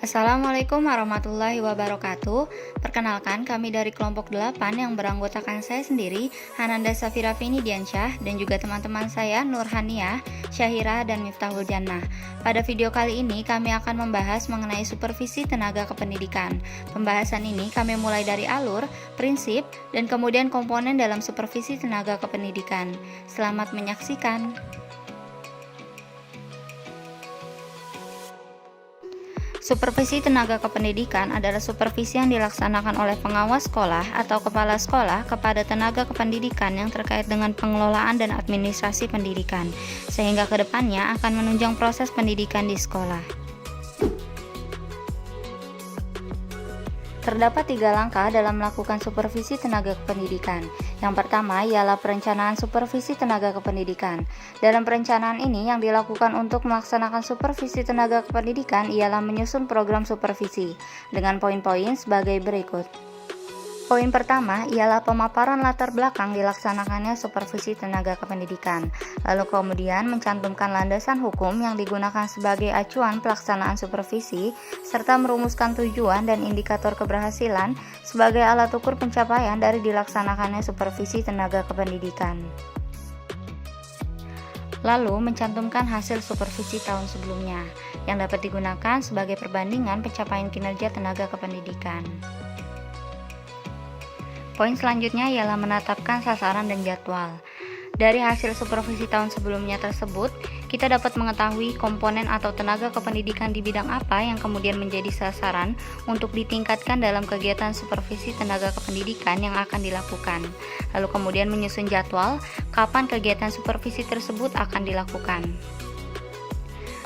Assalamualaikum warahmatullahi wabarakatuh. Perkenalkan, kami dari kelompok 8 yang beranggotakan saya sendiri, Hananda Safira Finidiansyah, dan juga teman-teman saya Nurhaniah, Syahira, dan Miftahul Jannah. Pada video kali ini kami akan membahas mengenai supervisi tenaga kependidikan. Pembahasan ini kami mulai dari alur, prinsip, dan kemudian komponen dalam supervisi tenaga kependidikan. Selamat menyaksikan. Supervisi tenaga kependidikan adalah supervisi yang dilaksanakan oleh pengawas sekolah atau kepala sekolah kepada tenaga kependidikan yang terkait dengan pengelolaan dan administrasi pendidikan, sehingga kedepannya akan menunjang proses pendidikan di sekolah. Terdapat 3 langkah dalam melakukan supervisi tenaga kependidikan. Yang pertama ialah perencanaan supervisi tenaga kependidikan. Dalam perencanaan ini yang dilakukan untuk melaksanakan supervisi tenaga kependidikan ialah menyusun program supervisi dengan poin-poin sebagai berikut. Poin pertama ialah pemaparan latar belakang dilaksanakannya supervisi tenaga kependidikan, lalu kemudian mencantumkan landasan hukum yang digunakan sebagai acuan pelaksanaan supervisi, serta merumuskan tujuan dan indikator keberhasilan sebagai alat ukur pencapaian dari dilaksanakannya supervisi tenaga kependidikan. Lalu mencantumkan hasil supervisi tahun sebelumnya, yang dapat digunakan sebagai perbandingan pencapaian kinerja tenaga kependidikan. Poin selanjutnya ialah menetapkan sasaran dan jadwal. Dari hasil supervisi tahun sebelumnya tersebut, kita dapat mengetahui komponen atau tenaga kependidikan di bidang apa yang kemudian menjadi sasaran untuk ditingkatkan dalam kegiatan supervisi tenaga kependidikan yang akan dilakukan. Lalu kemudian menyusun jadwal kapan kegiatan supervisi tersebut akan dilakukan.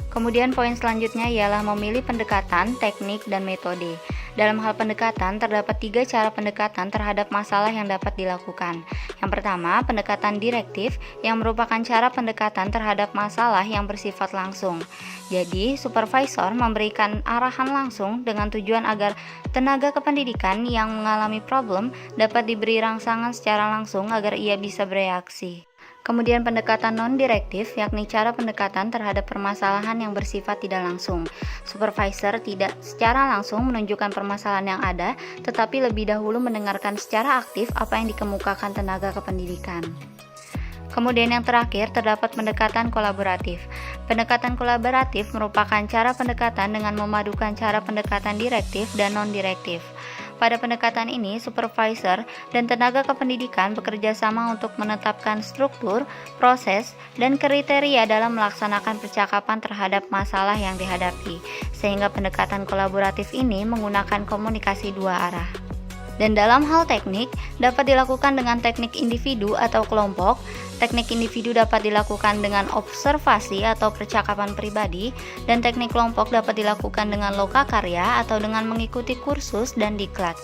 Kemudian poin selanjutnya ialah memilih pendekatan, teknik, dan metode. Dalam hal pendekatan, terdapat 3 cara pendekatan terhadap masalah yang dapat dilakukan. Yang pertama, pendekatan direktif yang merupakan cara pendekatan terhadap masalah yang bersifat langsung. Jadi, supervisor memberikan arahan langsung dengan tujuan agar tenaga kependidikan yang mengalami problem dapat diberi rangsangan secara langsung agar ia bisa bereaksi. Kemudian pendekatan non-direktif, yakni cara pendekatan terhadap permasalahan yang bersifat tidak langsung. Supervisor tidak secara langsung menunjukkan permasalahan yang ada, tetapi lebih dahulu mendengarkan secara aktif apa yang dikemukakan tenaga kependidikan. Kemudian yang terakhir, terdapat pendekatan kolaboratif. Pendekatan kolaboratif merupakan cara pendekatan dengan memadukan cara pendekatan direktif dan non-direktif. Pada pendekatan ini, supervisor dan tenaga kependidikan bekerja sama untuk menetapkan struktur, proses, dan kriteria dalam melaksanakan percakapan terhadap masalah yang dihadapi, sehingga pendekatan kolaboratif ini menggunakan komunikasi 2 arah. Dan dalam hal teknik, dapat dilakukan dengan teknik individu atau kelompok. Teknik individu dapat dilakukan dengan observasi atau percakapan pribadi, dan teknik kelompok dapat dilakukan dengan lokakarya atau dengan mengikuti kursus dan diklat.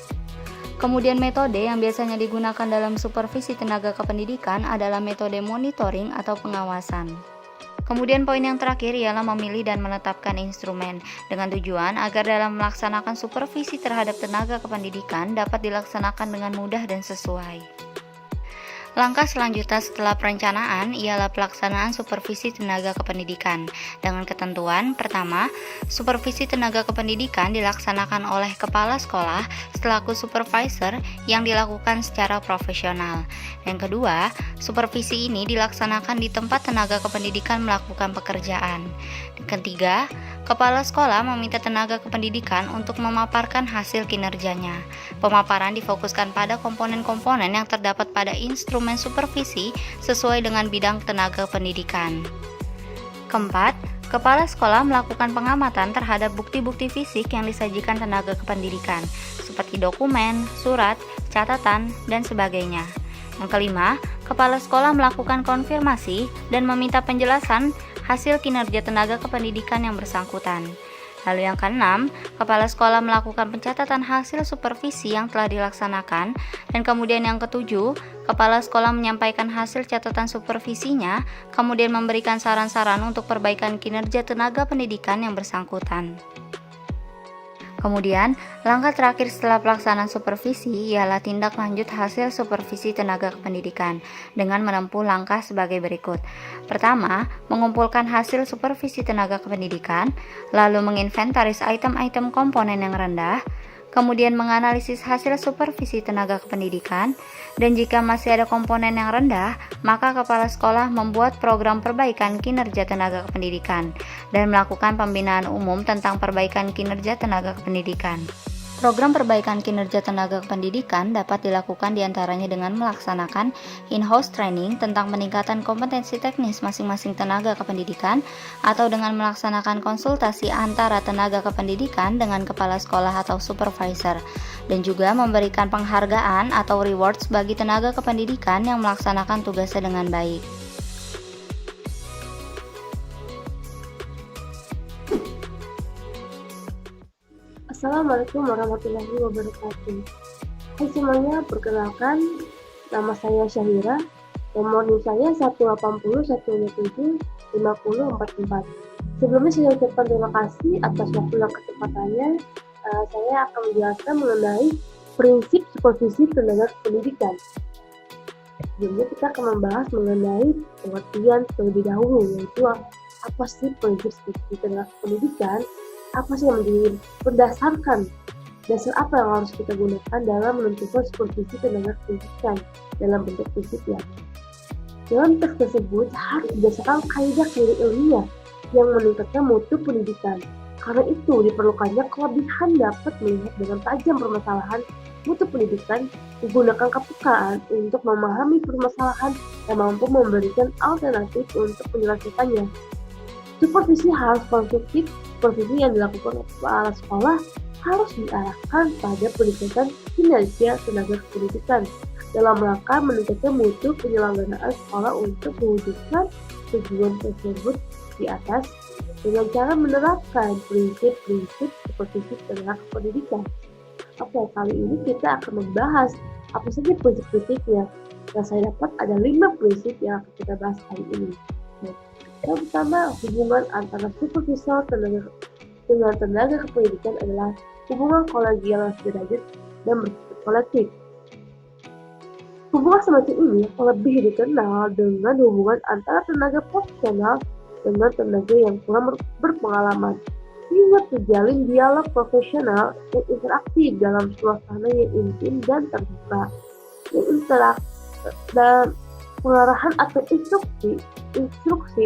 Kemudian metode yang biasanya digunakan dalam supervisi tenaga kependidikan adalah metode monitoring atau pengawasan. Kemudian poin yang terakhir ialah memilih dan menetapkan instrumen dengan tujuan agar dalam melaksanakan supervisi terhadap tenaga kependidikan dapat dilaksanakan dengan mudah dan sesuai. Langkah selanjutnya setelah perencanaan ialah pelaksanaan supervisi tenaga kependidikan dengan ketentuan pertama, supervisi tenaga kependidikan dilaksanakan oleh kepala sekolah selaku supervisor yang dilakukan secara profesional. Yang kedua, supervisi ini dilaksanakan di tempat tenaga kependidikan melakukan pekerjaan. Ketiga, kepala sekolah meminta tenaga kependidikan untuk memaparkan hasil kinerjanya. Pemaparan difokuskan pada komponen-komponen yang terdapat pada instrumen supervisi sesuai dengan bidang tenaga pendidikan. Keempat, kepala sekolah melakukan pengamatan terhadap bukti-bukti fisik yang disajikan tenaga kependidikan, seperti dokumen, surat, catatan, dan sebagainya. Yang kelima, kepala sekolah melakukan konfirmasi dan meminta penjelasan hasil kinerja tenaga kependidikan yang bersangkutan. Lalu yang keenam, kepala sekolah melakukan pencatatan hasil supervisi yang telah dilaksanakan, dan kemudian yang ketujuh, kepala sekolah menyampaikan hasil catatan supervisinya, kemudian memberikan saran-saran untuk perbaikan kinerja tenaga pendidikan yang bersangkutan. Kemudian, langkah terakhir setelah pelaksanaan supervisi ialah tindak lanjut hasil supervisi tenaga kependidikan dengan menempuh langkah sebagai berikut. Pertama, mengumpulkan hasil supervisi tenaga kependidikan, lalu menginventaris item-item komponen yang rendah, kemudian menganalisis hasil supervisi tenaga kependidikan, dan jika masih ada komponen yang rendah, maka kepala sekolah membuat program perbaikan kinerja tenaga kependidikan dan melakukan pembinaan umum tentang perbaikan kinerja tenaga kependidikan. Program perbaikan kinerja tenaga kependidikan dapat dilakukan diantaranya dengan melaksanakan in-house training tentang peningkatan kompetensi teknis masing-masing tenaga kependidikan atau dengan melaksanakan konsultasi antara tenaga kependidikan dengan kepala sekolah atau supervisor, dan juga memberikan penghargaan atau rewards bagi tenaga kependidikan yang melaksanakan tugasnya dengan baik. Assalamualaikum warahmatullahi wabarakatuh. Hai semuanya, perkenalkan, nama saya Syahira, nomor NIM saya 180127504. Sebelumnya saya ucapkan terima kasih atas waktu dan kesempatannya. Saya akan menjelaskan mengenai prinsip supervisi tenaga pendidikan. Sebelumnya kita akan membahas mengenai pengertian terlebih dahulu, yaitu apa sih prinsip supervisi tenaga pendidikan. Apa sih yang menjadi berdasarkan dasar apa yang harus kita gunakan dalam menentukan supervisi tenaga pendidikan dalam bentuk prinsip ya. Dalam teks tersebut harus berdasarkan kaidah-kaidah ilmiah yang meningkatkan mutu pendidikan. Karena itu diperlukannya kelebihan dapat melihat dengan tajam permasalahan mutu pendidikan, menggunakan kepekaan untuk memahami permasalahan dan mampu memberikan alternatif untuk penyelesaiannya. Supervisi harus konstruktif. Supervisi yang dilakukan oleh kepala sekolah harus diarahkan pada peningkatan kinerja tenaga pendidikan dalam rangka meningkatkan mutu penyelenggaraan sekolah untuk mewujudkan tujuan tersebut di atas dengan cara menerapkan prinsip-prinsip supervisi tenaga pendidikan. Oke, kali ini kita akan membahas apa saja prinsip-prinsipnya. Yang saya dapat ada 5 prinsip yang akan kita bahas hari ini. Yang pertama, hubungan antara supervisor dengan tenaga kependidikan adalah hubungan kolegial yang sederajat dan bersifat kolektif. Hubungan semacam ini lebih dikenal dengan hubungan antara tenaga profesional dengan tenaga yang kurang berpengalaman, sehingga terjalin dialog profesional dan interaktif dalam suasana yang intim dan terbuka. Dan pengarahan atau instruksi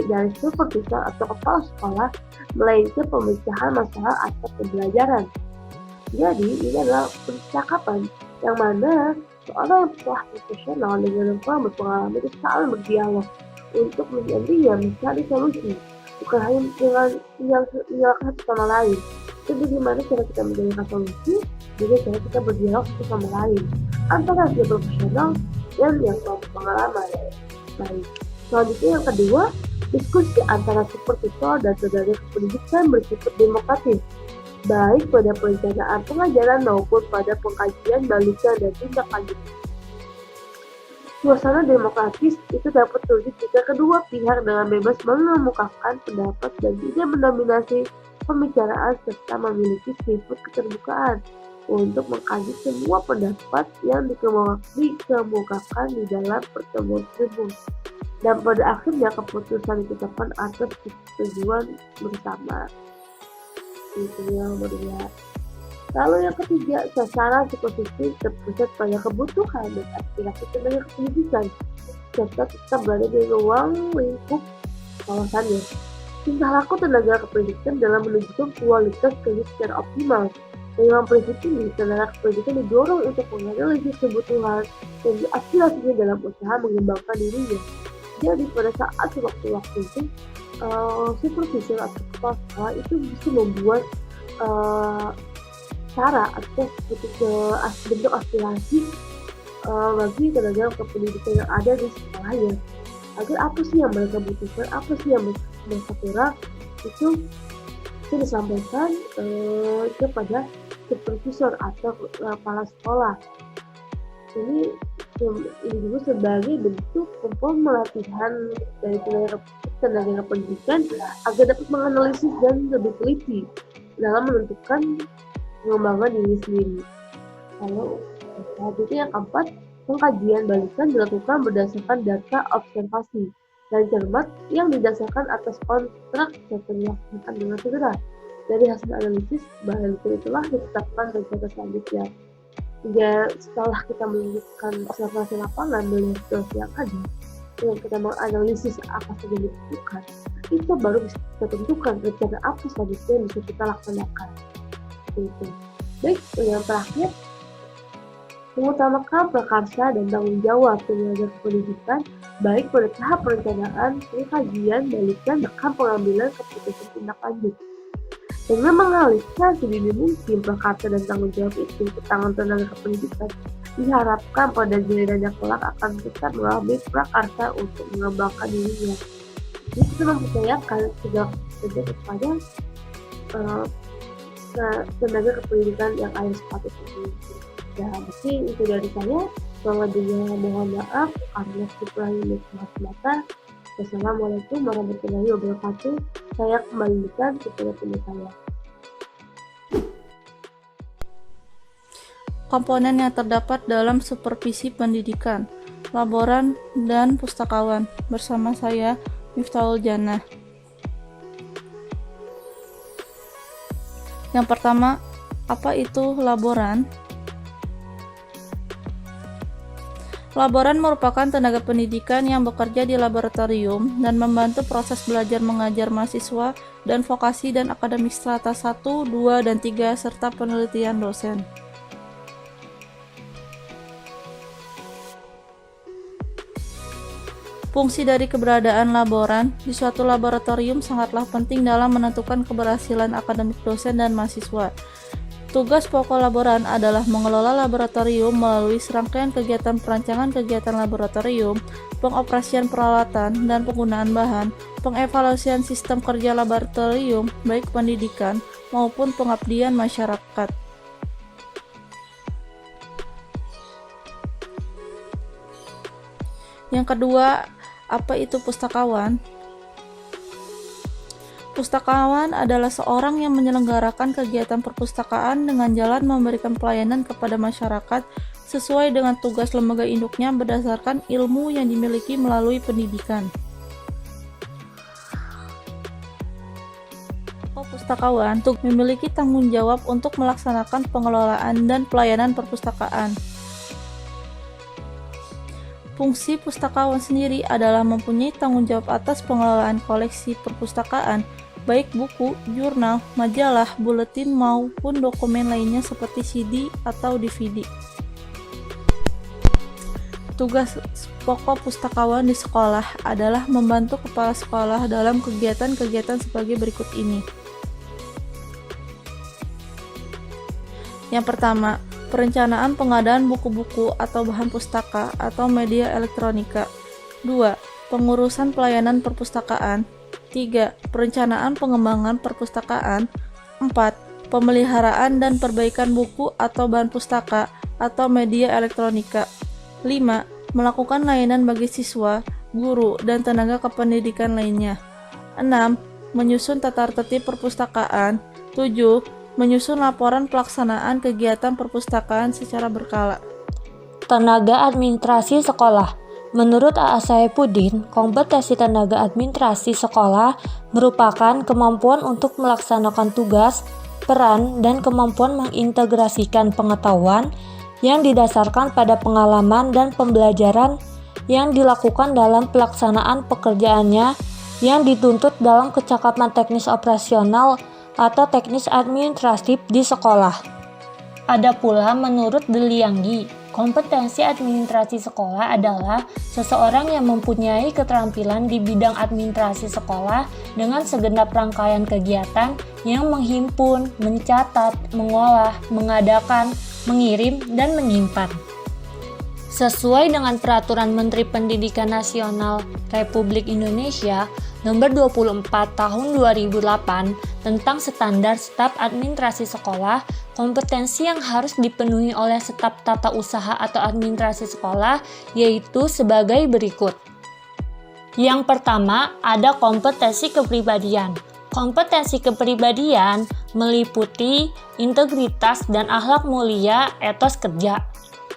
dari supervisor atau kepala sekolah melainkan pemecahan masalah atau pembelajaran. Jadi ini adalah percakapan yang mana seorang yang telah profesional dengan yang kurang berpengalaman itu saling berdialog untuk mencari solusi, bukan hanya dengan menyalahkan satu sama lain. Itu bagaimana cara kita mencari solusi, juga cara kita berdialog satu sama lain antara yang profesional dan yang kurang berpengalaman. Baik. Selanjutnya yang kedua, diskusi antara supervisor dan tenaga kependidikan bersifat demokratis, baik pada perencanaan pengajaran maupun pada pengkajian balikan dan tindak lanjut. Suasana demokratis itu dapat terwujud jika kedua pihak dengan bebas mengemukakan pendapat dan tidak mendominasi pembicaraan serta memiliki sifat keterbukaan untuk mengkaji semua pendapat yang dikemukakan di dalam pertemuan tersebut. Dan pada akhirnya keputusan ditetapkan atas tujuan bersama. Itu yang kedua. Lalu yang ketiga, sasaran supervisi terpusat pada kebutuhan dan aspirasi tenaga pendidikan serta tetap berada di ruang lingkup kawasannya. Tingkah laku tenaga kependidikan dalam menunjukkan kualitas kerja secara optimal. Dengan prinsip ini, tenaga kependidikan didorong untuk menganalisis kebutuhan dan aspirasinya dalam usaha mengembangkan dirinya. Jadi pada saat waktu-waktu itu supervisor atau kepala sekolah itu bisa membuat cara atau bentuk aspirasi bagi tenaga kependidikan yang ada di sekolahnya, agar apa sih yang mereka butuhkan, apa sih yang mereka kurang, itu disampaikan kepada supervisor atau kepala sekolah. Ini juga sebagai bentuk pelatihan dari tenaga pendidikan agar dapat menganalisis dan lebih teliti dalam menentukan pengembangan diri sendiri. Lalu selanjutnya yang keempat, pengkajian balikan dilakukan berdasarkan data observasi dan cermat yang didasarkan atas kontrak yang dilaksanakan dengan segera. Dari hasil analisis, balikan itulah ditetapkan rencana selanjutnya. Hingga setelah kita melakukan observasi lapangan melihat situasi yang ada, dengan kita menganalisis apa saja yang dibutuhkan, itu baru bisa kita tentukan rencana apa selanjutnya yang bisa kita laksanakan. Itu. Baik, yang terakhir, mengutamakan prakarsa dan tanggung jawab penyelenggara pendidikan baik pada tahap perencanaan, pengkajian, balikan, bahkan pengambilan keputusan tindak lanjut. Dengan mengalihkan sedini mungkin prakarsa dan tanggung jawab itu ke tangan tenaga kependidikan, diharapkan pada gilirannya kelak akan tetap mengambil prakarsa untuk mengembangkan dirinya. Jadi kita mempercayakan segala sesuatu kepada tenaga kependidikan yang ada sepatutnya. Ya, mungkin itu dari saya. Selanjutnya mohon maaf karena kurangnya semata. Wassalamualaikum warahmatullahi wabarakatuh. Saya kembalikan kepada penanya saya. Komponen yang terdapat dalam supervisi pendidikan, laboran, dan pustakawan. Bersama saya, Miftahul Jannah. Yang pertama, apa itu laboran? Laboran merupakan tenaga pendidikan yang bekerja di laboratorium dan membantu proses belajar mengajar mahasiswa dan vokasi dan akademik strata 1, 2, dan 3 serta penelitian dosen. Fungsi dari keberadaan laboran di suatu laboratorium sangatlah penting dalam menentukan keberhasilan akademik dosen dan mahasiswa. Tugas pokok laboran adalah mengelola laboratorium melalui serangkaian kegiatan perancangan kegiatan laboratorium, pengoperasian peralatan dan penggunaan bahan, pengevaluasian sistem kerja laboratorium, baik pendidikan maupun pengabdian masyarakat. Yang kedua, apa itu pustakawan? Pustakawan adalah seorang yang menyelenggarakan kegiatan perpustakaan dengan jalan memberikan pelayanan kepada masyarakat sesuai dengan tugas lembaga induknya berdasarkan ilmu yang dimiliki melalui pendidikan. Pustakawan memiliki tanggung jawab untuk melaksanakan pengelolaan dan pelayanan perpustakaan. Fungsi pustakawan sendiri adalah mempunyai tanggung jawab atas pengelolaan koleksi perpustakaan, baik buku, jurnal, majalah, buletin, maupun dokumen lainnya seperti CD atau DVD. Tugas pokok pustakawan di sekolah adalah membantu kepala sekolah dalam kegiatan-kegiatan sebagai berikut ini. Yang pertama, perencanaan pengadaan buku-buku atau bahan pustaka atau media elektronika. 2. Pengurusan pelayanan perpustakaan. 3. Perencanaan pengembangan perpustakaan. 4. Pemeliharaan dan perbaikan buku atau bahan pustaka atau media elektronika. 5. Melakukan layanan bagi siswa, guru, dan tenaga kependidikan lainnya. 6. Menyusun tata tertib perpustakaan. 7. Menyusun laporan pelaksanaan kegiatan perpustakaan secara berkala. Tenaga administrasi sekolah. Menurut A.A. Saifuddin, kompetensi tenaga administrasi sekolah merupakan kemampuan untuk melaksanakan tugas, peran, dan kemampuan mengintegrasikan pengetahuan yang didasarkan pada pengalaman dan pembelajaran yang dilakukan dalam pelaksanaan pekerjaannya yang dituntut dalam kecakapan teknis operasional atau teknis administratif di sekolah. Ada pula menurut Delianggi, kompetensi administrasi sekolah adalah seseorang yang mempunyai keterampilan di bidang administrasi sekolah dengan segenap rangkaian kegiatan yang menghimpun, mencatat, mengolah, mengadakan, mengirim, dan menyimpan. Sesuai dengan Peraturan Menteri Pendidikan Nasional Republik Indonesia Nomor 24 Tahun 2008 tentang standar staf administrasi sekolah, kompetensi yang harus dipenuhi oleh staf tata usaha atau administrasi sekolah yaitu sebagai berikut. Yang pertama, ada kompetensi kepribadian. Kompetensi kepribadian meliputi integritas dan akhlak mulia, etos kerja,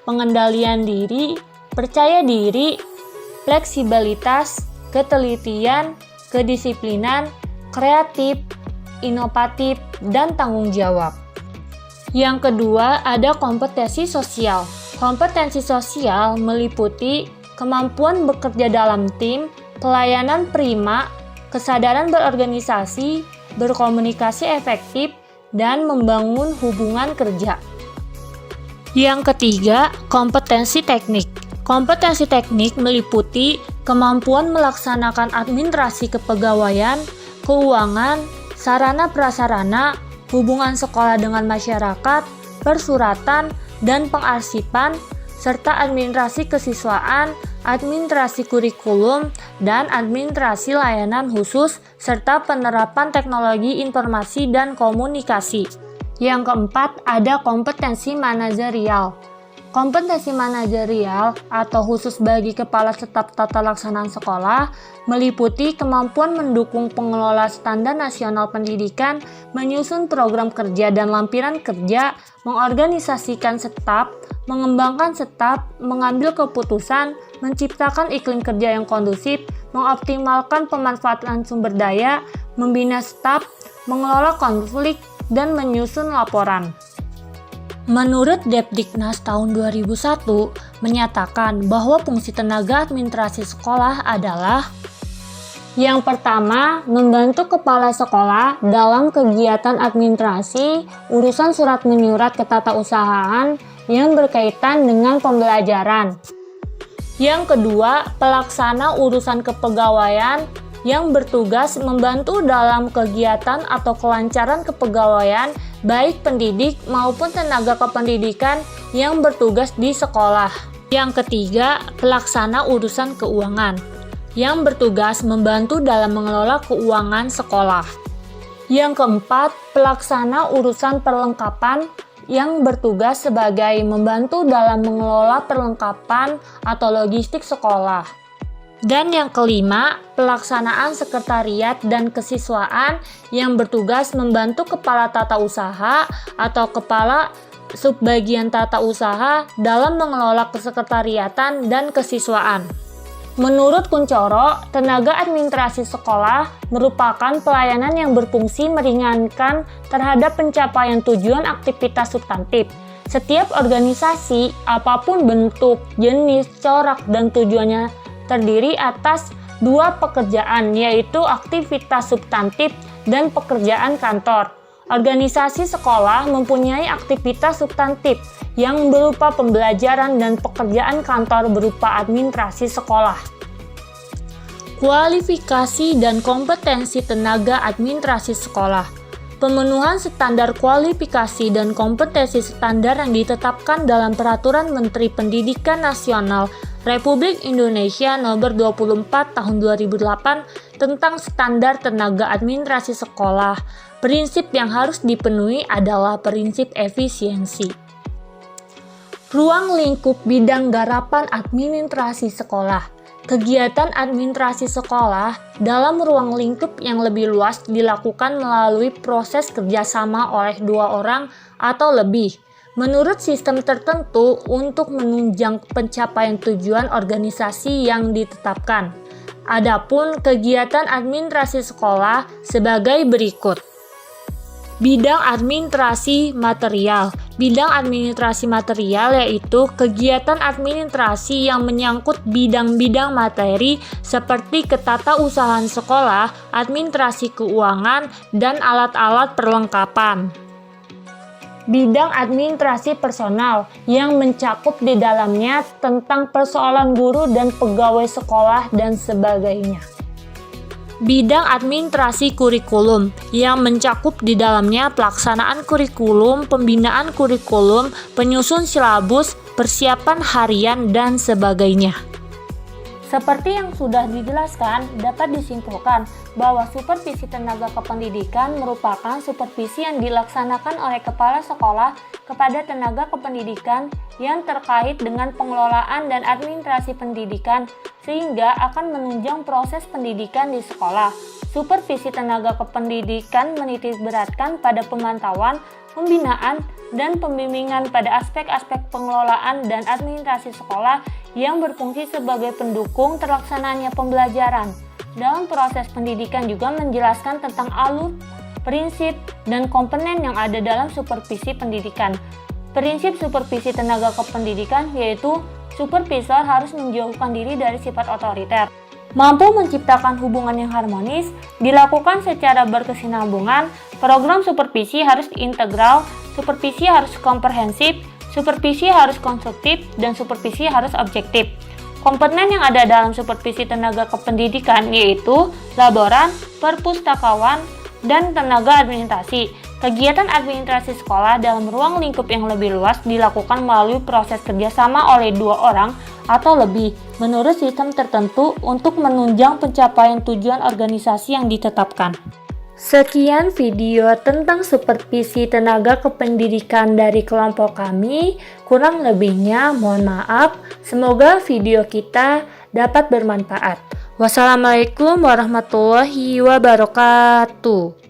pengendalian diri, percaya diri, fleksibilitas, ketelitian, kedisiplinan, kreatif, inovatif, dan tanggung jawab. Yang kedua, ada kompetensi sosial. Kompetensi sosial meliputi kemampuan bekerja dalam tim, pelayanan prima, kesadaran berorganisasi, berkomunikasi efektif, dan membangun hubungan kerja. Yang ketiga, kompetensi teknik. Kompetensi teknik meliputi kemampuan melaksanakan administrasi kepegawaian, keuangan, sarana prasarana, hubungan sekolah dengan masyarakat, persuratan, dan pengarsipan, serta administrasi kesiswaan, administrasi kurikulum, dan administrasi layanan khusus, serta penerapan teknologi informasi dan komunikasi. Yang keempat, ada kompetensi manajerial. Kompetensi manajerial atau khusus bagi kepala staf tata laksanaan sekolah meliputi kemampuan mendukung pengelola standar nasional pendidikan, menyusun program kerja dan lampiran kerja, mengorganisasikan staf, mengembangkan staf, mengambil keputusan, menciptakan iklim kerja yang kondusif, mengoptimalkan pemanfaatan sumber daya, membina staf, mengelola konflik, dan menyusun laporan. Menurut Depdiknas tahun 2001 menyatakan bahwa fungsi tenaga administrasi sekolah adalah yang pertama, membantu kepala sekolah dalam kegiatan administrasi, urusan surat menyurat ketatausahaan yang berkaitan dengan pembelajaran. Yang kedua, pelaksana urusan kepegawaian yang bertugas membantu dalam kegiatan atau kelancaran kepegawaian baik pendidik maupun tenaga kependidikan yang bertugas di sekolah. Yang ketiga, pelaksana urusan keuangan yang bertugas membantu dalam mengelola keuangan sekolah. Yang keempat, pelaksana urusan perlengkapan yang bertugas sebagai membantu dalam mengelola perlengkapan atau logistik sekolah. Dan yang kelima, pelaksanaan sekretariat dan kesiswaan yang bertugas membantu kepala tata usaha atau kepala subbagian tata usaha dalam mengelola kesekretariatan dan kesiswaan. Menurut Kuncoro, tenaga administrasi sekolah merupakan pelayanan yang berfungsi meringankan terhadap pencapaian tujuan aktivitas substantif. Setiap organisasi, apapun bentuk, jenis, corak, dan tujuannya terdiri atas dua pekerjaan, yaitu aktivitas substantif dan pekerjaan kantor. Organisasi sekolah mempunyai aktivitas substantif yang berupa pembelajaran dan pekerjaan kantor berupa administrasi sekolah. Kualifikasi dan kompetensi tenaga administrasi sekolah. Pemenuhan standar kualifikasi dan kompetensi standar yang ditetapkan dalam Peraturan Menteri Pendidikan Nasional Republik Indonesia Nomor 24 Tahun 2008 tentang standar tenaga administrasi sekolah. Prinsip yang harus dipenuhi adalah prinsip efisiensi. Ruang lingkup bidang garapan administrasi sekolah. Kegiatan administrasi sekolah dalam ruang lingkup yang lebih luas dilakukan melalui proses kerjasama oleh dua orang atau lebih menurut sistem tertentu untuk menunjang pencapaian tujuan organisasi yang ditetapkan. Adapun kegiatan administrasi sekolah sebagai berikut. Bidang administrasi material. Bidang administrasi material yaitu kegiatan administrasi yang menyangkut bidang-bidang materi seperti ketatausahaan sekolah, administrasi keuangan, dan alat-alat perlengkapan. Bidang administrasi personal yang mencakup di dalamnya tentang persoalan guru dan pegawai sekolah dan sebagainya. Bidang administrasi kurikulum yang mencakup di dalamnya pelaksanaan kurikulum, pembinaan kurikulum, penyusun silabus, persiapan harian, dan sebagainya. Seperti yang sudah dijelaskan, dapat disimpulkan bahwa supervisi tenaga kependidikan merupakan supervisi yang dilaksanakan oleh kepala sekolah kepada tenaga kependidikan yang terkait dengan pengelolaan dan administrasi pendidikan sehingga akan menunjang proses pendidikan di sekolah. supervisi tenaga kependidikan menitik beratkan pada pemantauan, pembinaan, dan pembimbingan pada aspek-aspek pengelolaan dan administrasi sekolah yang berfungsi sebagai pendukung terlaksananya pembelajaran. Dalam proses pendidikan juga menjelaskan tentang alur, prinsip, dan komponen yang ada dalam supervisi pendidikan. Prinsip supervisi tenaga kependidikan yaitu supervisor harus menjauhkan diri dari sifat otoriter, mampu menciptakan hubungan yang harmonis, dilakukan secara berkesinambungan, program supervisi harus integral, supervisi harus komprehensif, supervisi harus konstruktif, dan supervisi harus objektif. Komponen yang ada dalam supervisi tenaga kependidikan yaitu laboran, perpustakawan, dan tenaga administrasi. Kegiatan administrasi sekolah dalam ruang lingkup yang lebih luas dilakukan melalui proses kerjasama oleh 2 orang atau lebih menurut sistem tertentu untuk menunjang pencapaian tujuan organisasi yang ditetapkan. Sekian video tentang supervisi tenaga kependidikan dari kelompok kami. Kurang lebihnya mohon maaf. Semoga video kita dapat bermanfaat. Wassalamualaikum warahmatullahi wabarakatuh.